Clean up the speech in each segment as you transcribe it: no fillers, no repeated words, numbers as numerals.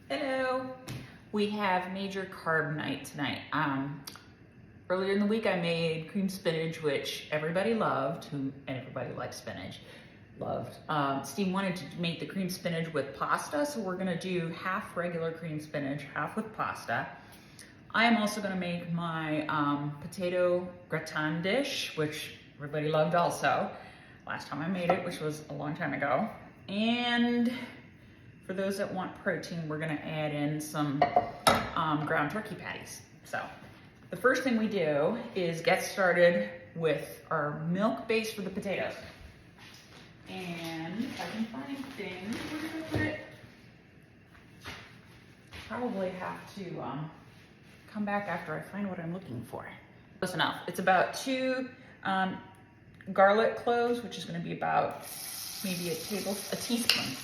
Hello. We have major carb night tonight. Earlier in the week I made cream spinach, which everybody loved, and everybody likes spinach, loved. Steve wanted to make the cream spinach with pasta, so we're gonna do half regular cream spinach, half with pasta. I am also gonna make my potato gratin dish, which everybody loved also. Last time I made it, which was a long time ago. And for those that want protein, we're gonna add in some ground turkey patties. So the first thing we do is get started with our milk base for the potatoes. And if I can find things, where did I put it? Probably have to come back after I find what I'm looking for. Close enough. It's about 2 garlic cloves, which is gonna be about maybe a teaspoon.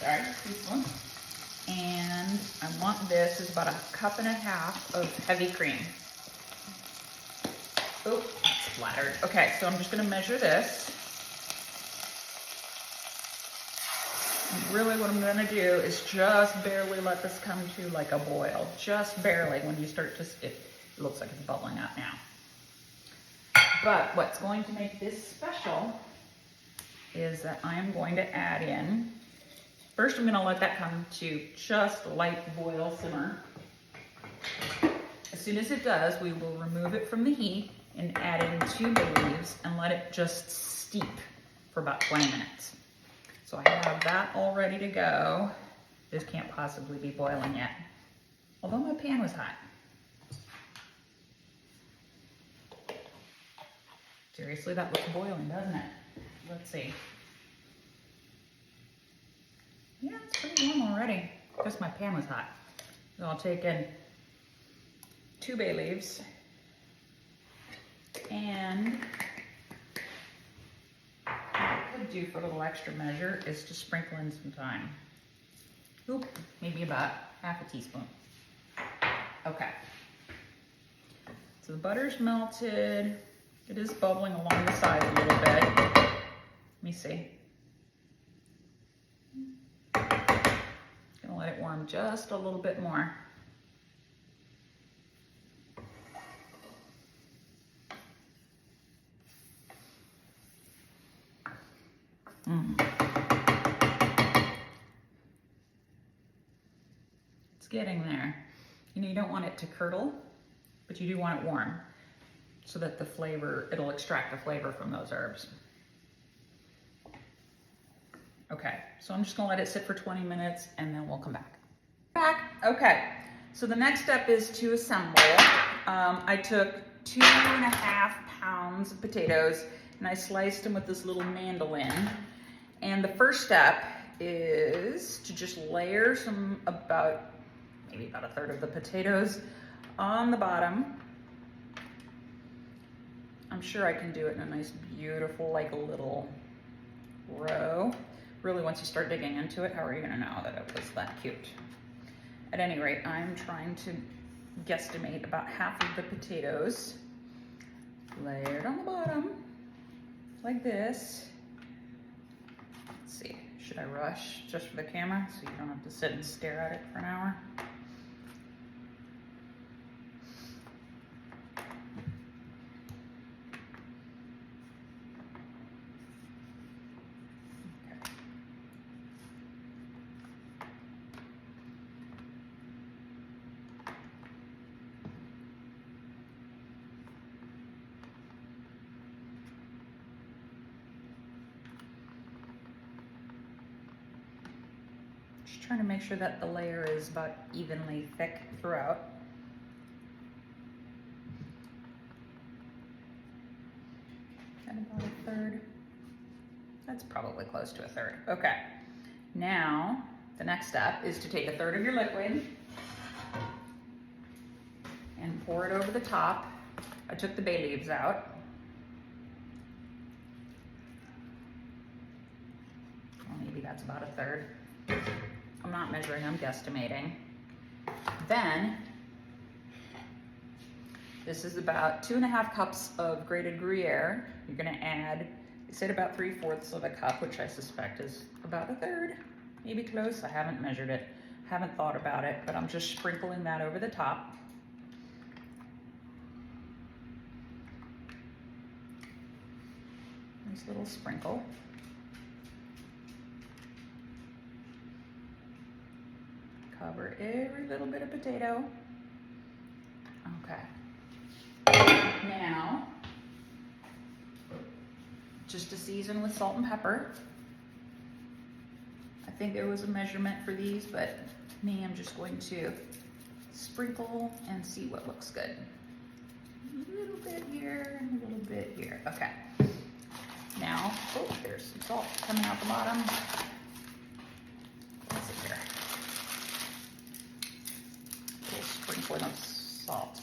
And I want this is about 1.5 cups of heavy cream. Oh, that's splattered. Okay, so I'm just gonna measure this. And really what I'm gonna do is just barely let this come to like a boil. Just barely. When you start to, it looks like it's bubbling out now. But what's going to make this special is that I am going to add in, first I'm gonna let that come to just light boil simmer. As soon as it does, we will remove it from the heat and add in 2 bay leaves and let it just steep for about 20 minutes. So I have that all ready to go. This can't possibly be boiling yet, although my pan was hot. Seriously, that looks boiling, doesn't it? Let's see. Yeah, it's pretty warm already. Just my pan was hot. So I'll take in 2 bay leaves and what I could do for a little extra measure is to sprinkle in some thyme. Oop, maybe about 1/2 teaspoon. Okay. So the butter's melted. It is bubbling along the side a little bit. Let me see. Gonna let it warm just a little bit more. It's getting there. You know, you don't want it to curdle, but you do want it warm so that the flavor, it'll extract the flavor from those herbs. Okay, so I'm just gonna let it sit for 20 minutes and then we'll come back. Okay, so the next step is to assemble. I took 2.5 pounds of potatoes and I sliced them with this little mandolin. And the first step is to just layer some maybe about 1/3 of the potatoes on the bottom. I'm sure I can do it in a nice, beautiful, like a little row. Really, once you start digging into it, how are you gonna know that it was that cute? At any rate, I'm trying to guesstimate about 1/2 of the potatoes layered on the bottom, like this. Let's see, should I rush just for the camera so you don't have to sit and stare at it for an hour? Trying to make sure that the layer is about evenly thick throughout. And about 1/3. That's probably close to 1/3. Okay. Now, the next step is to take 1/3 of your liquid and pour it over the top. I took the bay leaves out. Well, maybe that's about 1/3. I'm not measuring, I'm guesstimating. Then, this is about 2.5 cups of grated Gruyere. You're gonna add, I said about 3/4 of a cup, which I suspect is about 1/3, maybe close, I haven't measured it. Haven't thought about it, but I'm just sprinkling that over the top. Nice little sprinkle. Cover every little bit of potato. Okay. Now, just to season with salt and pepper. I think there was a measurement for these, but me, I'm just going to sprinkle and see what looks good. A little bit here, and a little bit here. Okay. Now, oh, there's some salt coming out the bottom. Let's see here. A little sprinkling of salt.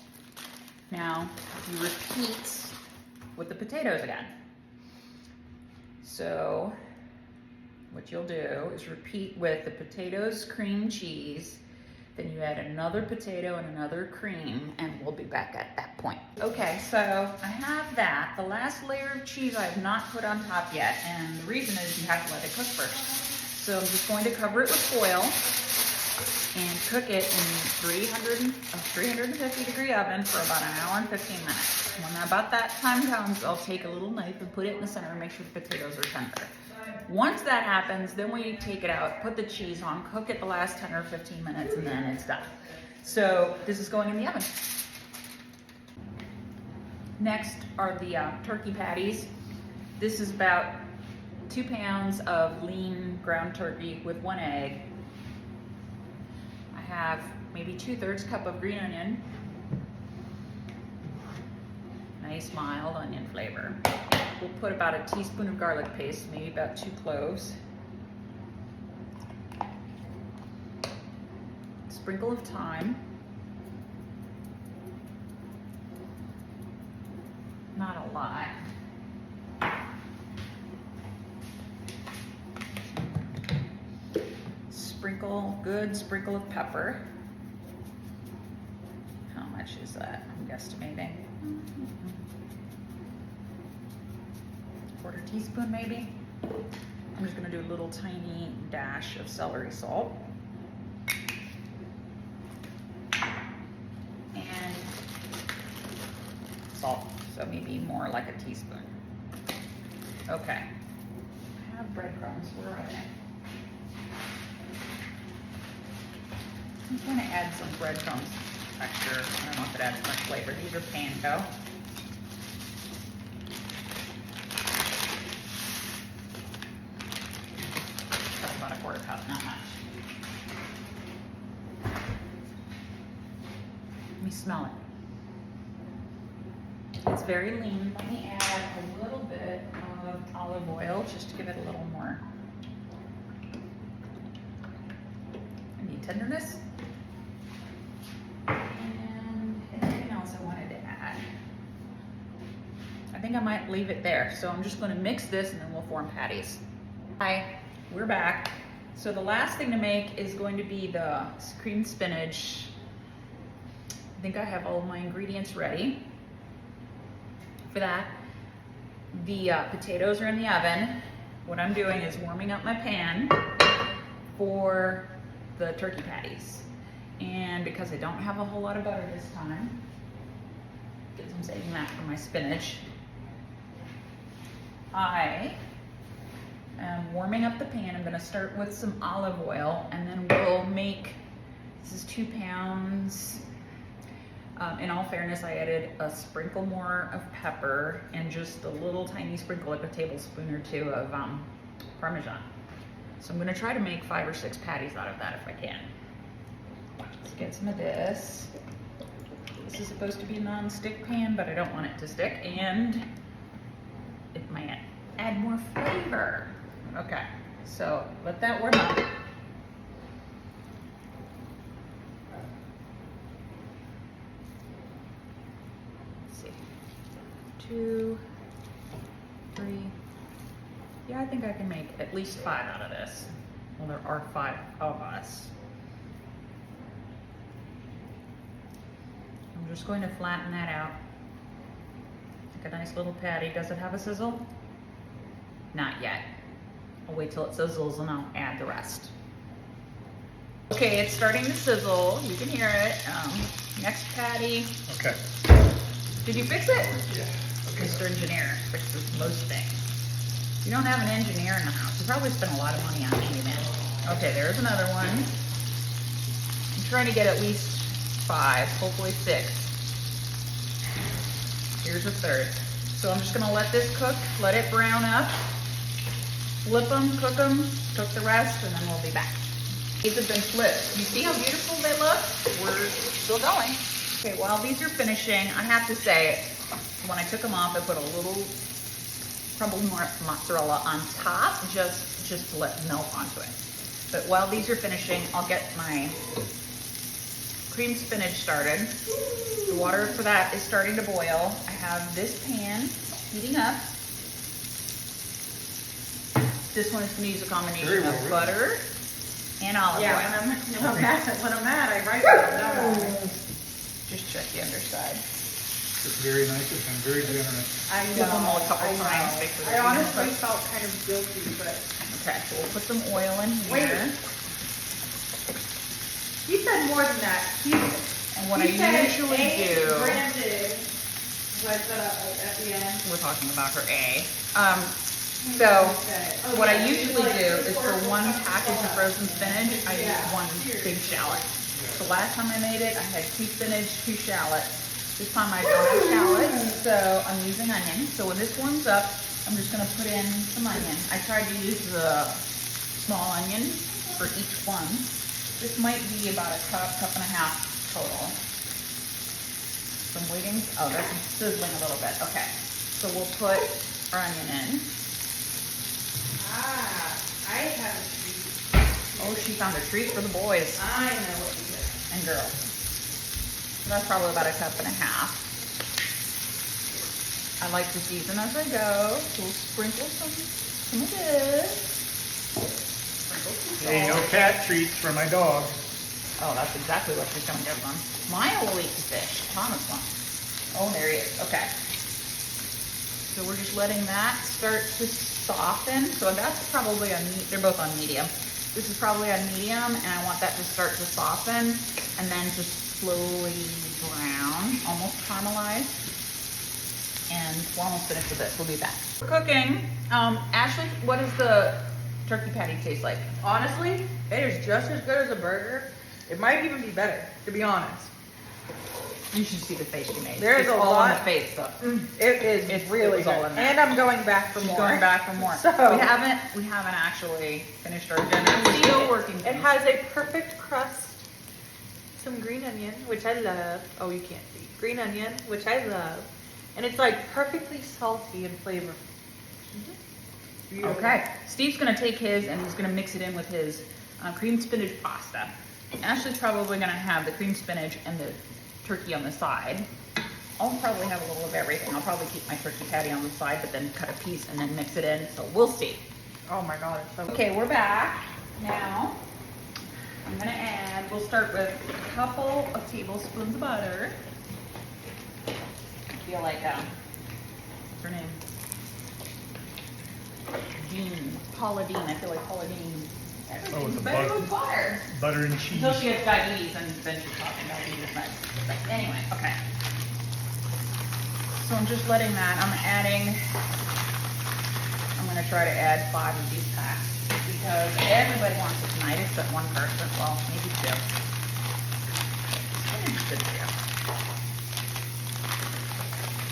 Now, you repeat with the potatoes again. So, what you'll do is repeat with the potatoes, cream, cheese, then you add another potato and another cream, and we'll be back at that point. Okay, so I have that. The last layer of cheese I have not put on top yet, and the reason is you have to let it cook first. So I'm just going to cover it with foil and cook it in 350 degree oven for about an hour and 15 minutes. When about that time comes, I'll take a little knife and put it in the center and make sure the potatoes are tender. Once that happens, then we take it out, put the cheese on, cook it the last 10 or 15 minutes, and then it's done. So this is going in the oven. Next are the turkey patties. This is about 2 pounds of lean ground turkey with 1 egg. I have maybe 2/3 cup of green onion. Nice mild onion flavor. We'll put about a teaspoon of garlic paste, maybe about 2 cloves. Sprinkle of thyme. Not a lot. Good sprinkle of pepper. How much is that? I'm guesstimating. 1/4 teaspoon maybe. I'm just gonna do a little tiny dash of celery salt. And salt, so maybe more like a teaspoon. Okay, I have breadcrumbs, where are they? I'm going to add some breadcrumbs texture. I don't know if it adds much flavor. These are panko. That's about a 1/4 cup, not much. Let me smell it. It's very lean. Let me add a little bit of olive oil just to give it a little more. I need tenderness. I think I might leave it there. So I'm just going to mix this and then we'll form patties. Hi, we're back. So the last thing to make is going to be the creamed spinach. I think I have all of my ingredients ready. For that, the potatoes are in the oven. What I'm doing is warming up my pan for the turkey patties. And because I don't have a whole lot of butter this time, because I'm saving that for my spinach, I am warming up the pan. I'm going to start with some olive oil, and then we'll make, this is 2 pounds. In all fairness, I added a sprinkle more of pepper and just a little tiny sprinkle, like a tablespoon or 2 of Parmesan. So I'm going to try to make 5 or 6 patties out of that if I can. Let's get some of this. This is supposed to be a non-stick pan, but I don't want it to stick, and it might add more flavor. Okay, so let that warm up. Let's see, 2, 3. Yeah, I think I can make at least 5 out of this. Well, there are 5 of us. I'm just going to flatten that out. Like a nice little patty. Does it have a sizzle? Not yet. I'll wait till it sizzles and I'll add the rest. Okay, it's starting to sizzle. You can hear it. Next patty. Okay. Did you fix it? Yeah. Okay. Mr. Engineer fixes most things. If you don't have an engineer in the house, you probably spent a lot of money on handyman. Okay, there's another one. I'm trying to get at least 5, hopefully 6. Here's a third. So I'm just gonna let this cook, let it brown up, flip them, cook the rest, and then we'll be back. These have been flipped. You see how beautiful they look? We're still going. Okay, while these are finishing, I have to say, when I took them off, I put a little crumbled mozzarella on top, just to let it melt onto it. But while these are finishing, I'll get my creamed spinach started. The water for that is starting to boil. I have this pan heating up. This one is going to use a combination of butter and olive oil. When I'm mad, I write it down. Just check the underside. It's very nice and very generous. I Flip them all a couple know. times. Make sure I they're honestly even felt kind of guilty, but Okay, so we'll put some oil in wait. here. He said more than that. And what I usually do, Branded was at the end. we're talking about her A. So what I usually do is for one package of frozen spinach, I use one big shallot. The last time I made it, I had 2 spinach, 2 shallot. This time I don't have shallot, so I'm using onion. So when this warms up, I'm just gonna put in some onion. I tried to use the small onion for each one. This might be about a cup and a half total. So I'm waiting. Oh, that's sizzling a little bit. Okay, so we'll put our onion in. I have a treat. Oh, she found a treat for the boys I know what you did. and girls. So that's probably about a cup and a half. I like to season as I go. So we'll sprinkle some of this. Sprinkle some Hey, no salt. cat treats for my dog. Oh, that's exactly what she's gonna give them. Maya will eat the fish. Thomas won't. Oh, there he is. Okay. So we're just letting that start to soften. So that's probably on, they're both on medium. This is probably on medium, and I want that to start to soften, and then just slowly brown, almost caramelize. And we're almost finished with this. We'll be back. Cooking. Ashley, what does the turkey patty taste like? Honestly, it is just as good as a burger. It might even be better, to be honest. You should see the face she made. There is It's a all lot. on the face, though. It is It really was all good. in there. And I'm going back for She's more. going back for more. So- we haven't actually finished our dinner. We're still working. It has a perfect crust. Some green onion, which I love. Oh, you can't see. Green onion, which I love. And it's like perfectly salty and flavorful. Beautiful. Okay. Steve's gonna take his and he's gonna mix it in with his creamed spinach pasta. Ashley's probably gonna have the creamed spinach and the turkey on the side. I'll probably have a little of everything. I'll probably keep my turkey patty on the side, but then cut a piece and then mix it in. So we'll see. Oh my god, it's so good. Okay, we're back now. I'm gonna add, we'll start with a couple of tablespoons of butter. I feel like, what's her name? Dean, Paula Dean. I feel like Paula Dean. Everything's the better butter. with butter. Butter and cheese. Until she gets diabetes and then she's talking diabetes meds. But anyway, okay. So I'm just letting that, I'm gonna try to add 5 of these packs because everybody wants it tonight except one person, well, maybe 2. I think it's good for you.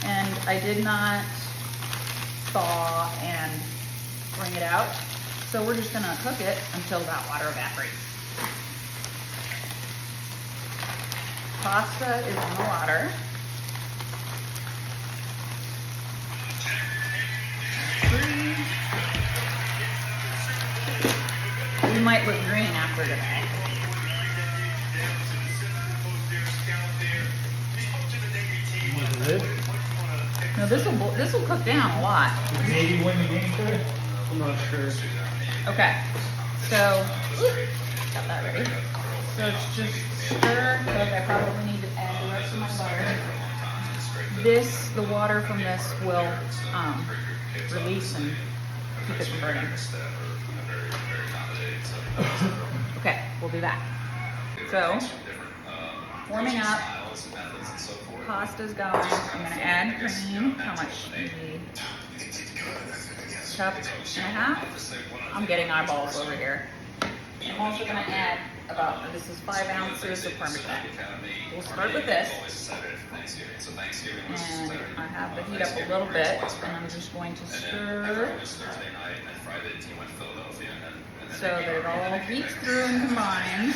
And I did not thaw and bring it out. So we're just gonna cook it until that water evaporates. Pasta is in the water. We might look green after today. Was it lid? No, this will cook down a lot. Did Navy win the game today? I'm not sure. Okay, so got that ready. So it's just stir, cook. I probably need to add the rest of my butter. The water from this will release and keep it from burning. Okay, we'll be back. So, warming up. Pasta's going. I'm gonna add cream. How much? Maybe a cup and a half. I'm getting eyeballs over here. I'm also gonna add about, this is 5 ounces of Parmesan. We'll start with this. And I have the heat up a little bit, and I'm just going to stir so that it all heats through and combines.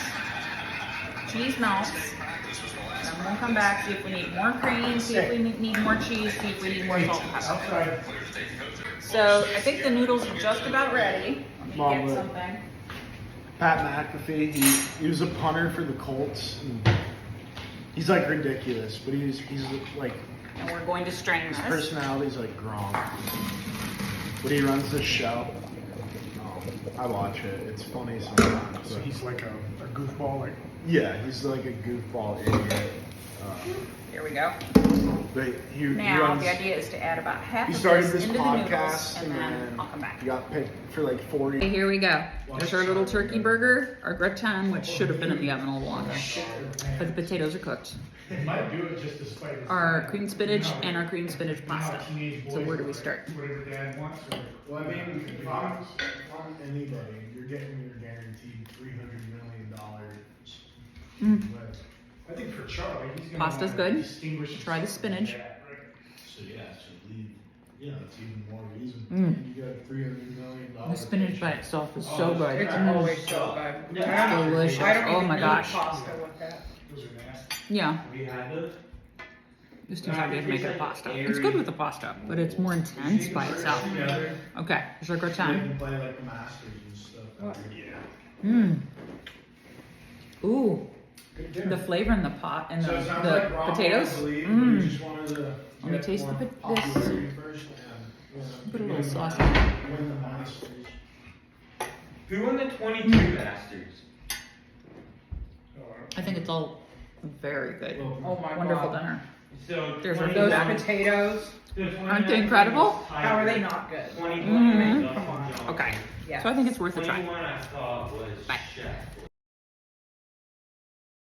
Cheese melts. And then we'll come back, see if we need more cream, see if we need more cheese, see if we need more salt and pepper. So I think the noodles are just about ready. Let me get something. Pat McAfee, he was a punter for the Colts. And he's like ridiculous, but he's like, And we're going to strain his this. personality's like Gronk. But he runs this show. I watch it. It's funny sometimes. So he's like a goofball, like. Yeah, he's like a goofball idiot. Here we go. But he Now runs, the idea is to add about half he of started this this into the noodles, podcast and then I'll come back. he got picked for like 40. Okay, here we go. There's our little turkey burger, our gratin, which should have been in the oven a little longer, but the potatoes are cooked. Might do it just to spite his Our dad. cream spinach and our cream spinach pasta. So where do we start? Whatever dad wants. Or, Well, I mean, if I'm anybody, you're getting your guaranteed $300 million. But I think for Charlie, he's gonna Pasta's wanna good. distinguish Try the himself from spinach. dad, right? So yeah, so leave. You know, it's even more reason. Mm. You got a $300 million. The spinach by itself is so good. It's always so good. It's delicious. I don't Oh even my need gosh. pasta with that. Those are nasty. Yeah, We had those. just too happy to make it a pasta. It's good with the pasta, but it's more intense by itself. Okay, here's our You gratin. can play like the Masters and stuff. Yeah. Mmm. Ooh, Good the dinner. flavor in the pot and So it sounds the like Ron potatoes. wanted to leave, but Mmm. you just wanted to Let me get taste the more pot- this. popularity first and, Put a little win- sauce in it. Win the Masters. Who won the 22 Masters? I think it's all very good. Oh my Wonderful god. dinner. So There's our 21 those potatoes. the 29 Aren't they incredible? was tied How are they with not good? 21 Mhm. Dustin Johnson. Okay, Yeah. so I think it's worth a try. 21 I thought was Bye. Chef.